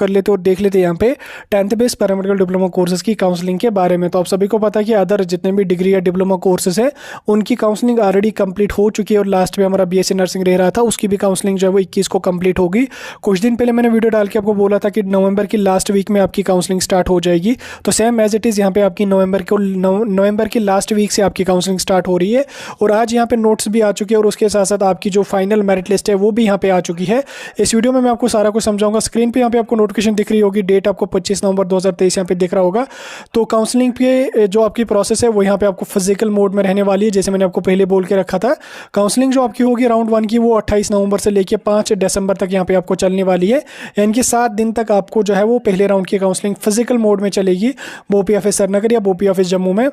कर लेते और देख लेते यहाँ पे 10th base paramedical diploma courses की काउंसलिंग के बारे में। तो आप सभी को पता है कि अदर जितने भी डिग्री या डिप्लोमा कोर्सेज है उनकी काउंसलिंग ऑलरेडी कंप्लीट हो चुकी है, और लास्ट में हमारा बीएससी नर्सिंग रह रहा था, उसकी भी काउंसलिंग जो है वो 21 को कंप्लीट होगी। कुछ दिन पहले मैंने वीडियो डाल के आपको बोला था कि नवंबर की लास्ट वीक में आपकी काउंसलिंग स्टार्ट हो जाएगी। तो सेम एज इट इज़ यहाँ पे आपकी नवंबर की लास्ट वीक से आपकी काउंसलिंग स्टार्ट हो रही है, और आज यहाँ पे नोट्स भी आ चुके हैं, और उसके साथ साथ आपकी जो फाइनल मेरिट लिस्ट है वो भी यहाँ पे आ चुकी है। इस वीडियो में मैं आपको सारा कुछ समझाऊंगा। स्क्रीन पे यहाँ पे आपको नोटिफिकेशन दिख रही होगी, डेट आपको 25 नवंबर 2023 यहाँ पे दिख रहा होगा। तो काउंसलिंग पे जो आपकी प्रोसेस है वो यहाँ पे आपको फिजिकल मोड में रहने वाली है, जैसे मैंने आपको पहले बोल के रखा था। काउंसलिंग जो आपकी होगी राउंड 1 की वो 28 नवंबर से लेकर 5 दिसंबर तक यहाँ पे आपको चलने वाली है, यानी कि 7 दिन तक आपको जो है वो पहले राउंड की काउंसलिंग फिजिकल मोड में चलेगी बोपी ऑफिस श्रीनगर या बोपी ऑफिस जम्मू में।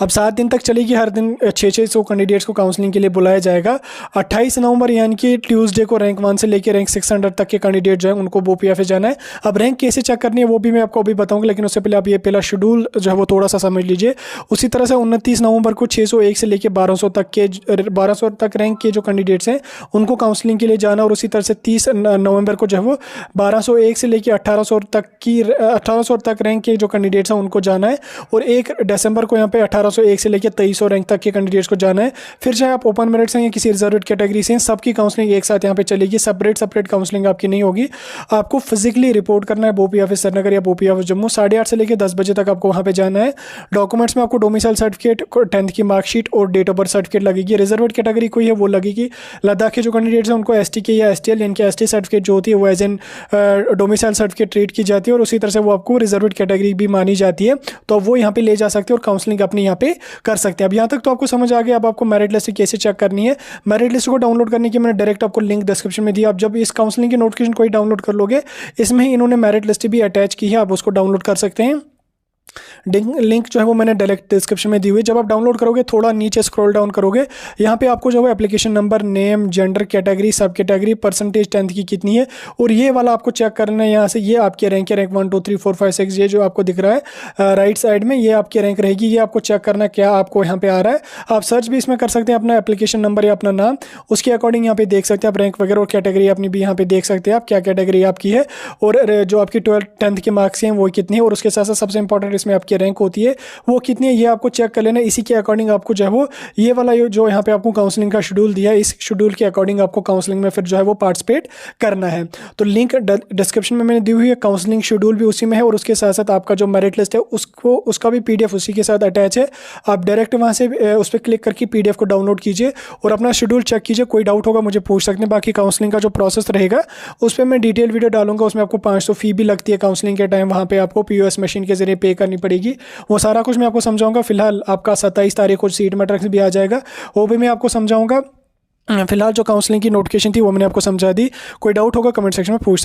अब 7 दिन तक चलेगी, हर दिन 600 कैंडिडेट्स को काउंसलिंग के लिए बुलाया जाएगा। 28 नवंबर यानी कि ट्यूसडे को रैंक 1 से लेकर रैंक 600 तक के कैंडिडेट जो है उनको बोपी ऑफिस जाना है। अब रैंक कैसे चेक करनी है वो भी मैं आपको अभी बताऊंगा, लेकिन उससे पहले आप ये पहला शेड्यूल जो है वो थोड़ा सा समझ लीजिए। उसी तरह से 29 नवंबर को 601 से लेकर 1200 तक रैंक के जो कैंडिडेट्स हैं उनको काउंसलिंग के लिए जाना, और उसी तरह से 30 नवंबर को जो है वो 1201 से लेकर 1800 तक रैंक के जो कैंडिडेट्स हैं उनको जाना है, और 1 दिसंबर को यहाँ पे 1801 से लेकर 2300 रैंक तक के कैंडिडेट्स को जाना है। फिर चाहे आप ओपन मेरिट से या किसी रिजर्वेड कैटेगरी से, सबकी काउंसलिंग एक साथ यहाँ पे चलेगी, सेपरेट काउंसलिंग आपकी नहीं होगी। आपको फिजिकली रिपोर्ट करना है बोपी ऑफिस श्रीनगर या बोपी ऑफिस जम्मू, 8:30 से लेकर 10 बजे तक आपको वहाँ पे जाना है। डॉक्यूमेंट्स में आपको डोमिसाइल सर्टिफिकेट, 10th की मार्कशीट और डेट ऑफ बर्थ सर्टिफिकेट लगेगी। रिजर्वेड कैटेगरी कोई है वो लगेगी। लद्दाख के जो कैंडिडेट्स हैं उनको ST के या STL यानी कि ST सर्टिफिकेट जो होती है वो as an domicile certificate treat की जाती है, और उसी तरह से वो आपको रिजर्वेड कैटेगरी भी मानी जाती है, तो वो यहाँ पे ले जा सकते हैं और काउंसलिंग अपनी यहाँ पे कर सकते हैं। अब यहाँ तक तो आपको समझ आ गया। अब आपको मेरिट लिस्ट कैसे चेक करनी है। मेरिट लिस्ट को डाउनलोड करने की मैंने डायरेक्ट आपको लिंक डिस्क्रिप्शन में दिया। आप जब इस काउंसलिंग की नोटिफिकेशन कोई डाउनलोड कर लोगे, इसमें ही इन्होंने मेरिट लिस्ट भी अटैच की है, आप उसको डाउनलोड कर सकते हैं। लिंक जो है वो मैंने डायरेक्ट डिस्क्रिप्शन में दी हुई है। जब आप डाउनलोड करोगे थोड़ा नीचे स्क्रॉल डाउन करोगे, यहाँ पे आपको जो है application number, name, gender, category, सब कैटेगरी, परसेंटेज 10th की कितनी है, और ये वाला आपको चेक करना है। यहाँ से ये आपकी रैंक है, रैंक 1 2 3 4 5 6, ये जो आपको दिख रहा है राइट साइड में, ये आपकी रैंक रहेगी। ये आपको चेक करना क्या आपको यहाँ पे आ रहा है। आप सर्च भी इसमें कर सकते हैं अपना एप्लीकेशन नंबर या अपना नाम, उसके अकॉर्डिंग यहाँ पे देख सकते हैं आप रैंक वगैरह, और कैटेगरी अपनी भी यहाँ पे देख सकते हैं आप क्या कैटेगरी आपकी है, और जो आपकी 10th के मार्क्स हैं वो कितनी है, और उसके साथ साथ सबसे इंपॉर्टेंट इसमें आपकी रैंक होती है वो कितनी है, ये आपको चेक कर लेना। इसी के अकॉर्डिंग आपको जो है वो ये वाला जो यहाँ पे आपको काउंसलिंग का शेड्यूल दिया है, इस शेड्यूल के अकॉर्डिंग आपको काउंसलिंग में फिर जो है वो पार्टिसिपेट करना है। तो लिंक डिस्क्रिप्शन में मैंने दी हुई है, काउंसलिंग शेड्यूल भी उसी में है, और उसके साथ साथ आपका जो मेरिट लिस्ट है उसका भी PDF उसी के साथ अटैच है। आप डायरेक्ट वहाँ से उस पर क्लिक करके PDF को डाउनलोड कीजिए और अपना शेड्यूल चेक कीजिए। कोई डाउट होगा मुझे पूछ सकते हैं। बाकी काउंसलिंग का जो प्रोसेस रहेगा उस पर मैं डिटेल वीडियो डालूंगा। उसमें आपको 500 फी भी लगती है काउंसलिंग के टाइम, वहाँ पे आपको POS मशीन के जरिए पे करनी पड़ेगी। वो सारा कुछ मैं आपको समझाऊंगा। फिलहाल आपका 27 तारीख को सीट मैट्रिक्स भी आ जाएगा, वो भी मैं आपको समझाऊंगा। फिलहाल जो काउंसलिंग की नोटिफिकेशन थी वो मैंने आपको समझा दी। कोई डाउट होगा कमेंट सेक्शन में पूछ सकते हैं।